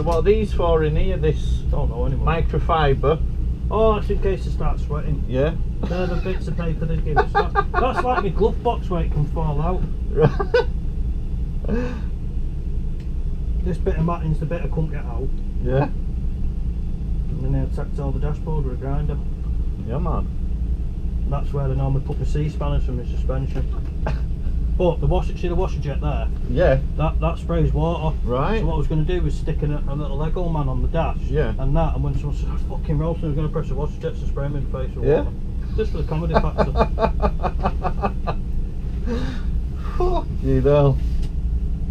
So what are these for in here? This Don't know anymore. microfiber. Oh, it's in case they start sweating. Yeah. They're the bits of paper they give us. That's like my glove box where it can fall out. This bit of matting's the bit I couldn't get out. Yeah. And then they attacked all the dashboard with a grinder. Yeah, man. That's where they normally put the C-spanners from the suspension. But the washer, see the washer jet there? Yeah. That sprays water. Right. So what I was going to do was stick a little Lego man on the dash. Yeah. And when someone said, fucking roasting, I was going to press the washer jet to spray him in the face with Yeah. water. Just for the comedy factor. You know.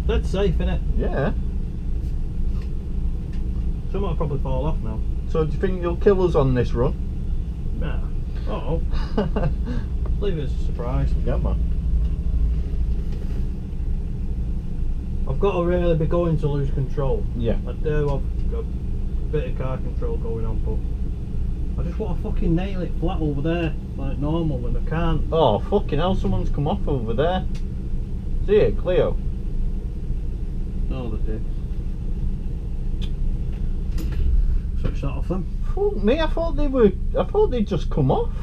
Dead safe, innit? Yeah. Some will probably fall off now. So do you think you'll kill us on this run? Nah. Uh-oh. Leave it as a surprise. Yeah, man. I've got to really be going to lose control. Yeah. I do. I've got a bit of car control going on, but I just want to fucking nail it flat over there like normal when I can't. Oh, fucking hell, someone's come off over there. See it, Cleo? No, they did. Switch that off them. Fuck me, I thought they'd just come off.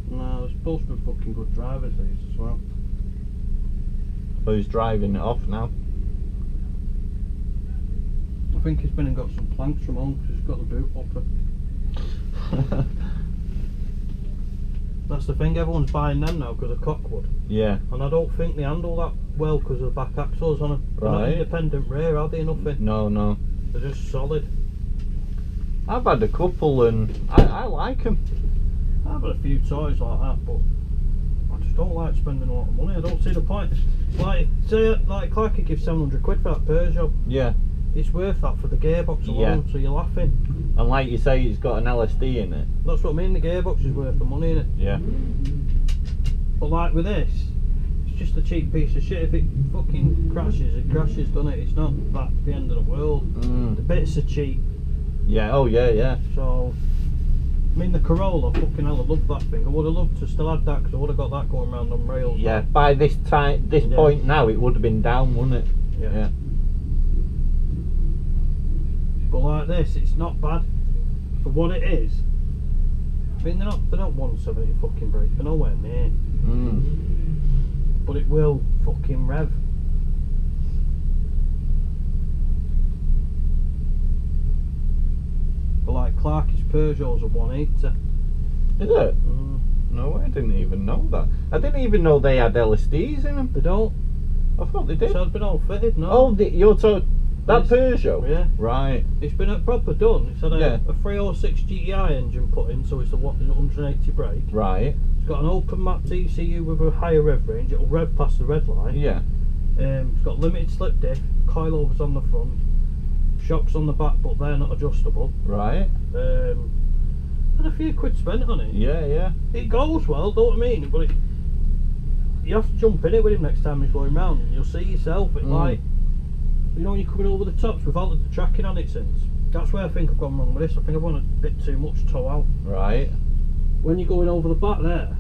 No, they're supposed to be fucking good drivers, these as well. Who's driving it off now? I think he's been and got some planks from home because he's got the boot upper. That's the thing, everyone's buying them now because of Cockwood. Yeah. And I don't think they handle that well because of the back axles on them. They're not Right. independent rear, are they? Nothing. No, no. They're just solid. I've had a couple and I like them. I've had a few toys like that, but I just don't like spending a lot of money. I don't see the point. Like, say, like Clark could give 700 quid for that Peugeot. Yeah. It's worth that for the gearbox alone, so you're laughing. And like you say, it's got an LSD in it. That's what I mean, the gearbox is worth the money in it. Yeah. But like with this, it's just a cheap piece of shit. If it fucking crashes, it crashes, doesn't it? It's not that the end of the world. The bits are cheap. Yeah, oh yeah, yeah. So, I mean the Corolla, fucking hell, I love that thing. I would have loved to still have that because I would have got that going around on rails. Yeah, by this point now, it would have been down, wouldn't it? Yeah. But like this, it's not bad for what it is. I mean, they're not 170 fucking brakes, they're nowhere near. But it will fucking rev. But like Clark's Peugeot's a 180. Is it? No, I didn't even know that. I didn't even know they had LSDs in them. They don't. I thought they did. So it's been all fitted, no? Oh, you're talking that Yes. Peugeot? Yeah. Right. It's been proper done. It's had Yeah. a 306 GTI engine put in, so it's a 180 brake. Right. It's got an open map TCU with a higher rev range. It'll rev past the red line. Yeah. It's got limited slip diff, coilovers on the front, shocks on the back, but they're not adjustable. Right. And a few quid spent on it. Yeah, yeah. It goes well, don't I mean? But you have to jump in it with him next time he's going round, and you'll see yourself. It like, you know, when you're coming over the tops, we've altered the tracking on it since. That's where I think I've gone wrong with this. I think I've gone a bit too much toe out. Right. When you're going over the back there,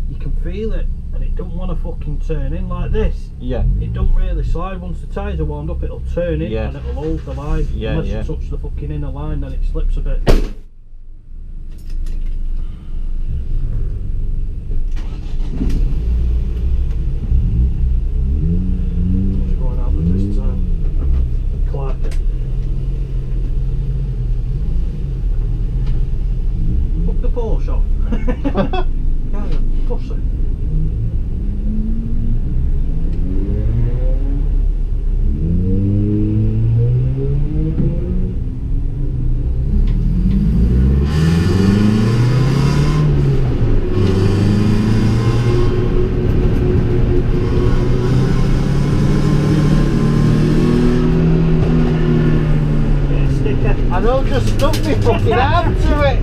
you can feel it, and it don't want to fucking turn in like this. Yeah. It don't really slide. Once the tyres are warmed up, it'll turn in, Yeah. and it'll hold the line. Yeah, Unless yeah. you touch the fucking inner line, then it slips a bit. What's going on with this time? Clark. Fuck the Porsche off. Guy's a pussy. I know, just stuck me fucking arm to it.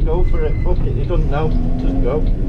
Go for it, fuck it, he doesn't know, just go.